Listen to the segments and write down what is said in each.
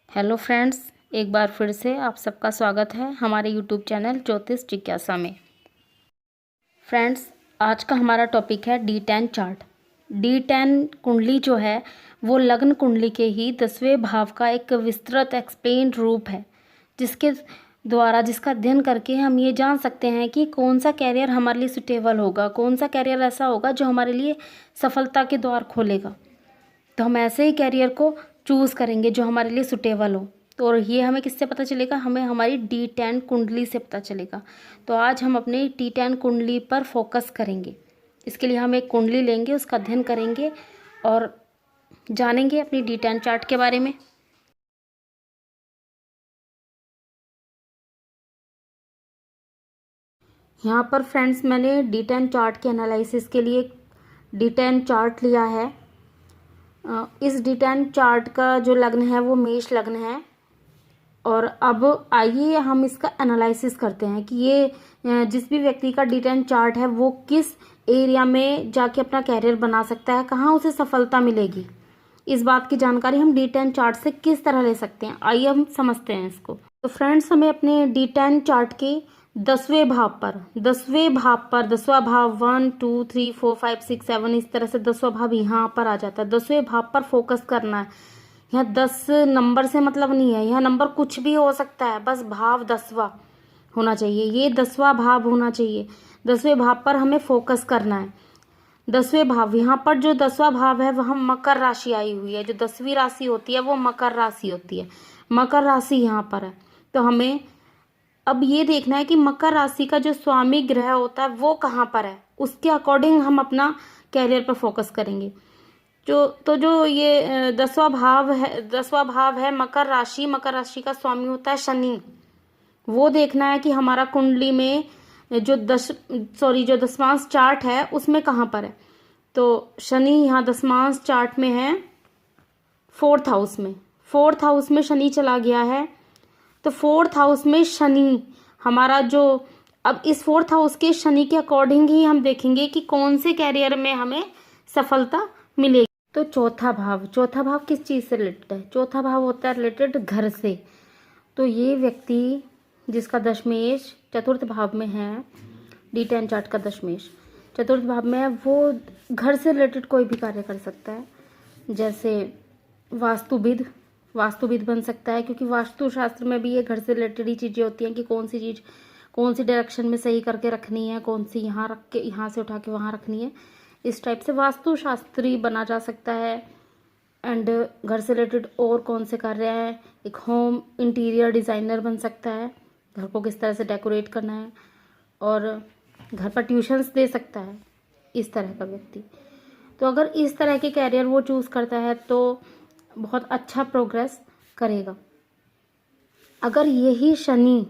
Hello friends, एक बार फिर से आप सबका स्वागत है हमारे यूट्यूब चैनल ज्योतिष जिज्ञासा में। फ्रेंड्स, आज का हमारा टॉपिक है D10 चार्ट। D10 कुंडली जो है वो लग्न कुंडली के ही 10वें भाव का एक विस्तृत एक्सप्लेन रूप है, जिसका अध्ययन करके हम ये जान सकते हैं कि कौन सा कैरियर हमारे लिए सुटेबल होगा, कौन सा कैरियर ऐसा होगा जो हमारे लिए सफलता के द्वार खोलेगा। तो हम ऐसे ही कैरियर को चूज़ करेंगे जो हमारे लिए सुटेबल हो। तो और ये हमें किससे पता चलेगा? हमें हमारी D10 कुंडली से पता चलेगा। तो आज हम अपनी D10 कुंडली पर फोकस करेंगे। इसके लिए हम एक कुंडली लेंगे, उसका अध्ययन करेंगे और जानेंगे अपनी D10 चार्ट के बारे में। यहाँ पर फ्रेंड्स, मैंने D10 चार्ट के एनालिसिस के लिए D10 चार्ट लिया है। इस D10 चार्ट का जो लग्न है वो मेष लग्न है। और अब आइए हम इसका एनालिसिस करते हैं कि ये जिस भी व्यक्ति का D10 चार्ट है वो किस एरिया में जाके अपना कैरियर बना सकता है, कहाँ उसे सफलता मिलेगी। इस बात की जानकारी हम D10 चार्ट से किस तरह ले सकते हैं, आइए हम समझते हैं इसको। तो फ्रेंड्स, हमें अपने D10 चार्ट के 10वें भाव पर 10वां भाव 1 2 3 4 5 6 7 इस तरह से 10वां भाव यहाँ पर आ जाता है। 10वें भाव पर फोकस करना है। यहाँ 10 नंबर से मतलब नहीं है, यहाँ नंबर कुछ भी हो सकता है, बस भाव 10वां होना चाहिए। ये 10वां भाव होना चाहिए। 10वें भाव पर हमें फोकस करना है। 10वें भाव, यहाँ पर जो 10वां भाव है वह मकर राशि आई हुई है। जो 10वीं राशि होती है वो मकर राशि होती है। मकर राशि यहाँ पर है। तो हमें अब ये देखना है कि मकर राशि का जो स्वामी ग्रह होता है वो कहाँ पर है, उसके अकॉर्डिंग हम अपना कैरियर पर फोकस करेंगे। जो ये 10वां भाव है मकर राशि। मकर राशि का स्वामी होता है शनि। वो देखना है कि हमारा कुंडली में जो दशमांश चार्ट है उसमें कहाँ पर है। तो शनि यहाँ दशमांश चार्ट में है 4th हाउस में। 4th हाउस में शनि चला गया है। तो 4th हाउस में शनि हमारा अब इस 4th हाउस के शनि के अकॉर्डिंग ही हम देखेंगे कि कौन से कैरियर में हमें सफलता मिलेगी। तो चौथा भाव किस चीज़ से रिलेटेड है? चौथा भाव होता है रिलेटेड घर से। तो ये व्यक्ति जिसका दशमेश चतुर्थ भाव में है, D10 चार्ट का दशमेश चतुर्थ भाव में है, वो घर से रिलेटेड कोई भी कार्य कर सकता है। जैसे वास्तुविद बन सकता है, क्योंकि वास्तुशास्त्र में भी ये घर से रिलेटेड ही चीज़ें होती हैं कि कौन सी चीज़ कौन सी डायरेक्शन में सही करके रखनी है, कौन सी यहाँ रख के यहाँ से उठा के वहाँ रखनी है। इस टाइप से वास्तुशास्त्री बना जा सकता है। एंड घर से रिलेटेड और कौन से कार्य हैं? एक होम इंटीरियर डिज़ाइनर बन सकता है, घर को किस तरह से डेकोरेट करना है, और घर पर ट्यूशन्स दे सकता है, इस तरह का व्यक्ति। तो अगर इस तरह के कैरियर वो चूज़ करता है तो बहुत अच्छा प्रोग्रेस करेगा। अगर यही शनि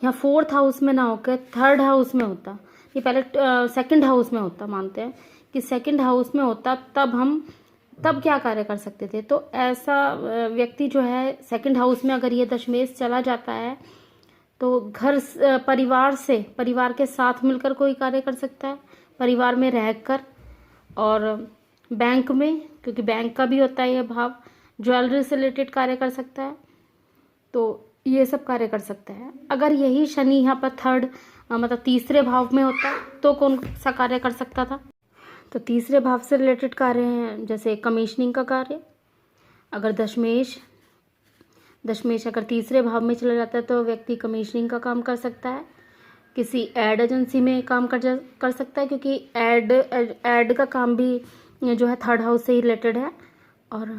यहाँ 4th हाउस में ना होकर 3rd हाउस में होता, ये पहले 2nd हाउस में होता, मानते हैं कि 2nd हाउस में होता, तब क्या कार्य कर सकते थे। तो ऐसा व्यक्ति जो है 2nd हाउस में अगर ये दशमेश चला जाता है तो परिवार के साथ मिलकर कोई कार्य कर सकता है, परिवार में रहकर, और बैंक में, क्योंकि बैंक का भी होता है यह भाव, ज्वेलरी से रिलेटेड कार्य कर सकता है। तो ये सब कार्य कर सकता है। अगर यही शनि यहाँ पर तीसरे भाव में होता तो कौन सा कार्य कर सकता था? तो तीसरे भाव से रिलेटेड कार्य हैं, जैसे कमीशनिंग का कार्य। अगर दशमेश अगर तीसरे भाव में चला जाता है तो व्यक्ति कमीशनिंग का काम कर सकता है, किसी एड एजेंसी में काम कर सकता है, क्योंकि एड का काम भी जो है 3rd हाउस से ही रिलेटेड है, और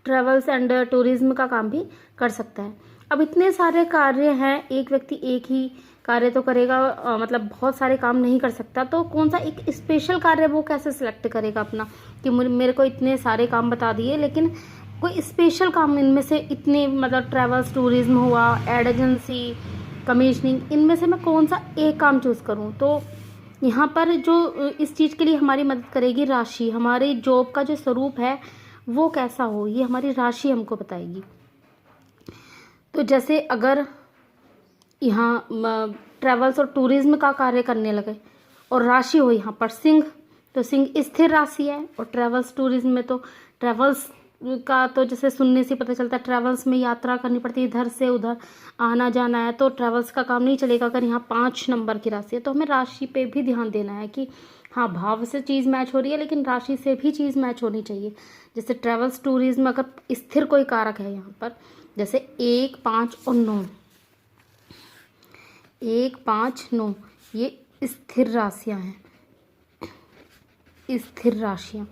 ट्रेवल्स एंड टूरिज्म का काम भी कर सकता है। अब इतने सारे कार्य हैं, एक व्यक्ति एक ही कार्य तो करेगा, मतलब बहुत सारे काम नहीं कर सकता। तो कौन सा एक स्पेशल कार्य वो कैसे सिलेक्ट करेगा अपना, कि मेरे को इतने सारे काम बता दिए, लेकिन कोई स्पेशल काम इनमें से इतने, मतलब ट्रेवल्स टूरिज्म हुआ, एड एजेंसी, कमीशनिंग, इनमें से मैं कौन सा एक काम चूज़ करूँ। तो यहाँ पर जो इस चीज़ के लिए हमारी मदद करेगी राशि, हमारे जॉब का जो स्वरूप है वो कैसा हो, ये हमारी राशि हमको बताएगी। तो जैसे अगर यहाँ ट्रैवल्स और टूरिज्म का कार्य करने लगे और राशि हो यहाँ पर सिंह, तो सिंह स्थिर राशि है, और ट्रैवल्स टूरिज्म में तो ट्रैवल्स का तो जैसे सुनने से पता चलता है, ट्रैवल्स में यात्रा करनी पड़ती है, इधर से उधर आना जाना है, तो ट्रैवल्स का काम नहीं चलेगा अगर यहाँ 5 नंबर की राशि है। तो हमें राशि पे भी ध्यान देना है कि हाँ, भाव से चीज़ मैच हो रही है लेकिन राशि से भी चीज़ मैच होनी चाहिए। जैसे ट्रैवल्स टूरिज्म अगर स्थिर कोई कारक है यहाँ पर, जैसे 1, 5 और 9, 1, 5, 9 ये स्थिर राशियाँ हैं, स्थिर राशियाँ।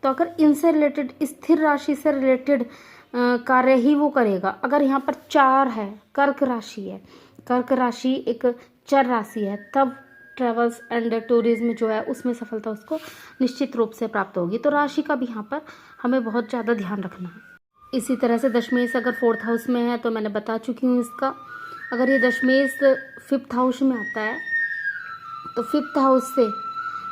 तो अगर इनसे रिलेटेड, स्थिर राशि से रिलेटेड कार्य ही वो करेगा। अगर यहाँ पर 4 है, कर्क राशि है, कर्क राशि एक चर राशि है, तब ट्रेवल्स एंड टूरिज्म जो है उसमें सफलता उसको निश्चित रूप से प्राप्त होगी। तो राशि का भी यहाँ पर हमें बहुत ज़्यादा ध्यान रखना है। इसी तरह से दशमेश अगर 4th हाउस में है तो मैंने बता चुकी हूँ इसका। अगर ये दशमेश 5th हाउस में आता है तो 5th हाउस से,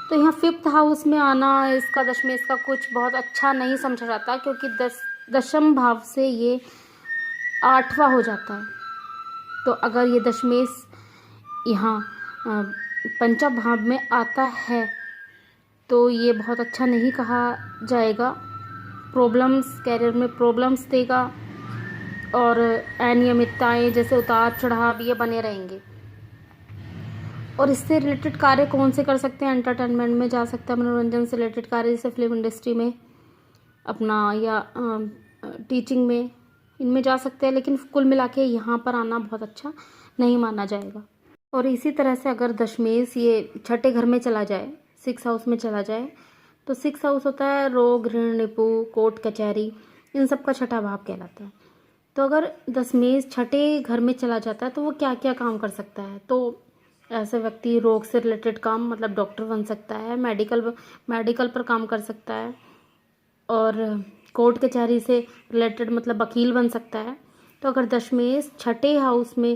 तो यहाँ 5th हाउस में आना इसका दशमेश का कुछ बहुत अच्छा नहीं समझा जाता, क्योंकि दशम भाव से ये 8वां हो जाता है। तो अगर ये दशमेश यहाँ पंचम भाव में आता है तो ये बहुत अच्छा नहीं कहा जाएगा। प्रॉब्लम्स, कैरियर में प्रॉब्लम्स देगा और अनियमितताएं जैसे उतार चढ़ाव ये बने रहेंगे। और इससे रिलेटेड कार्य कौन से कर सकते हैं? एंटरटेनमेंट में जा सकता है, मनोरंजन से रिलेटेड कार्य जैसे फिल्म इंडस्ट्री में अपना, या टीचिंग में, इनमें जा सकते हैं। लेकिन कुल मिला के यहाँ पर आना बहुत अच्छा नहीं माना जाएगा। और इसी तरह से अगर दशमेश ये छठे घर में चला जाए, 6th हाउस में चला जाए, तो 6th हाउस होता है रोग, ऋण, रिपु, कोर्ट कचहरी, इन सब का छठा भाव कहलाता है। तो अगर दशमेश छठे घर में चला जाता है तो वो क्या क्या काम कर सकता है? तो ऐसे व्यक्ति रोग से रिलेटेड काम, मतलब डॉक्टर बन सकता है, मेडिकल पर काम कर सकता है, और कोर्ट कचहरी से रिलेटेड मतलब वकील बन सकता है। तो अगर दशमेश छठे हाउस में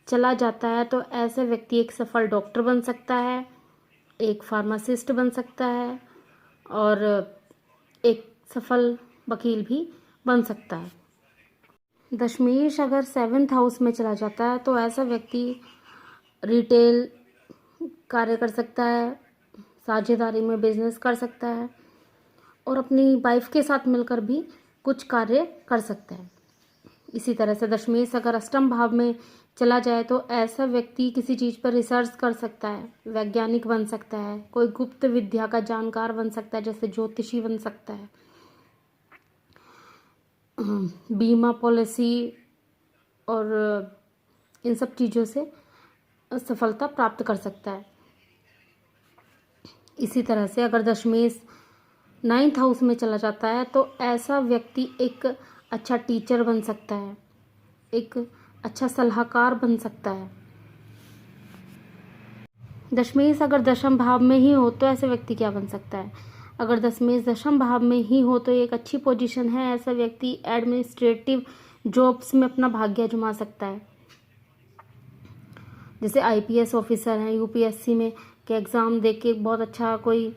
चला जाता है तो ऐसे व्यक्ति एक सफल डॉक्टर बन सकता है, एक फार्मासिस्ट बन सकता है, और एक सफल वकील भी बन सकता है। दशमेश अगर 7th हाउस में चला जाता है तो ऐसा व्यक्ति रिटेल कार्य कर सकता है, साझेदारी में बिजनेस कर सकता है, और अपनी वाइफ के साथ मिलकर भी कुछ कार्य कर सकता है। इसी तरह से दशमेश अगर अष्टम भाव में चला जाए तो ऐसा व्यक्ति किसी चीज़ पर रिसर्च कर सकता है, वैज्ञानिक बन सकता है, कोई गुप्त विद्या का जानकार बन सकता है, जैसे ज्योतिषी बन सकता है, बीमा पॉलिसी और इन सब चीज़ों से सफलता प्राप्त कर सकता है। इसी तरह से अगर दशमेश 9th हाउस में चला जाता है तो ऐसा व्यक्ति एक अच्छा टीचर बन सकता है, एक अच्छा सलाहकार बन सकता है। दशमेश अगर दशम भाव में ही हो तो ऐसे व्यक्ति क्या बन सकता है? अगर दशमेश दशम भाव में ही हो तो एक अच्छी पोजीशन है, ऐसा व्यक्ति एडमिनिस्ट्रेटिव जॉब्स में अपना भाग्य आजमा सकता है। जैसे IPS ऑफिसर हैं, UPSC में के एग्ज़ाम दे के बहुत अच्छा कोई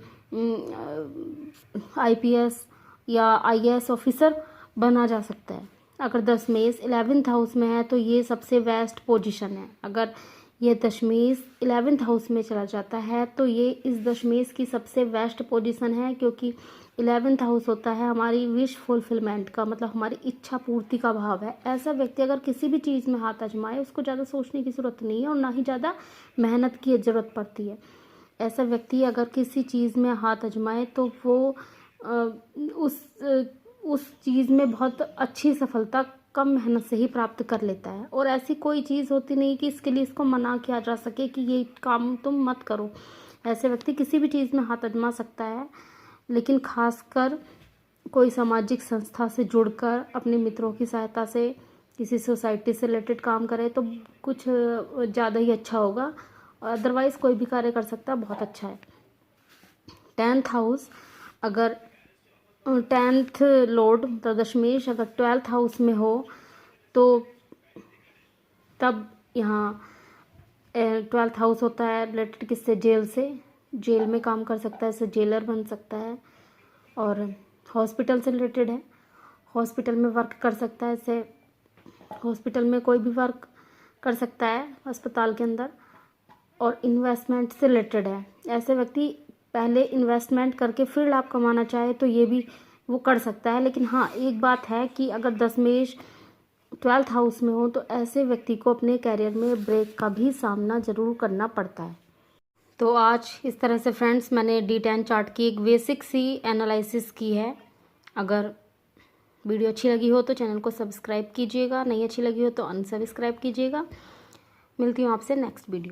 IPS या IAS ऑफिसर बना जा सकता है। अगर दशमेश 11th हाउस में है तो ये सबसे बेस्ट पोजीशन है। अगर ये दशमेश 11th हाउस में चला जाता है तो ये इस दशमेश की सबसे बेस्ट पोजीशन है, क्योंकि 11th हाउस होता है हमारी विश फुलफिलमेंट का, मतलब हमारी इच्छा पूर्ति का भाव है। ऐसा व्यक्ति अगर किसी भी चीज़ में हाथ आजमाए उसको ज़्यादा सोचने की ज़रूरत नहीं है और ना ही ज़्यादा मेहनत की ज़रूरत पड़ती है। ऐसा व्यक्ति अगर किसी चीज़ में हाथ आजमाए तो वो उस चीज़ में बहुत अच्छी सफलता कम मेहनत से ही प्राप्त कर लेता है। और ऐसी कोई चीज़ होती नहीं कि इसके लिए इसको मना किया जा सके कि ये काम तुम मत करो। ऐसे व्यक्ति किसी भी चीज़ में हाथ आजमा सकता है, लेकिन खासकर कोई सामाजिक संस्था से जुड़कर अपने मित्रों की सहायता से किसी सोसाइटी से रिलेटेड काम करे तो कुछ ज़्यादा ही अच्छा होगा। अदरवाइज़ कोई भी कार्य कर सकता है, बहुत अच्छा है। 10th हाउस अगर 10th लॉर्ड तो दशमेश अगर 12th हाउस में हो तो तब यहाँ 12th हाउस होता है रिलेटेड किससे? जेल से, जेल में काम कर सकता है, इससे जेलर बन सकता है। और हॉस्पिटल से रिलेटेड है, हॉस्पिटल में वर्क कर सकता है, इससे हॉस्पिटल में कोई भी वर्क कर सकता है अस्पताल के अंदर। और इन्वेस्टमेंट से रिलेटेड है, ऐसे व्यक्ति पहले इन्वेस्टमेंट करके फिर लाभ कमाना चाहे तो ये भी वो कर सकता है। लेकिन हाँ, एक बात है कि अगर दशमेश 12th हाउस में हो तो ऐसे व्यक्ति को अपने कैरियर में ब्रेक का भी सामना ज़रूर करना पड़ता है। तो आज इस तरह से फ्रेंड्स मैंने D10 चार्ट की एक बेसिक सी एनालिसिस की है। अगर वीडियो अच्छी लगी हो तो चैनल को सब्सक्राइब कीजिएगा, नहीं अच्छी लगी हो तो अनसब्सक्राइब कीजिएगा। मिलती हूँ आपसे नेक्स्ट वीडियो।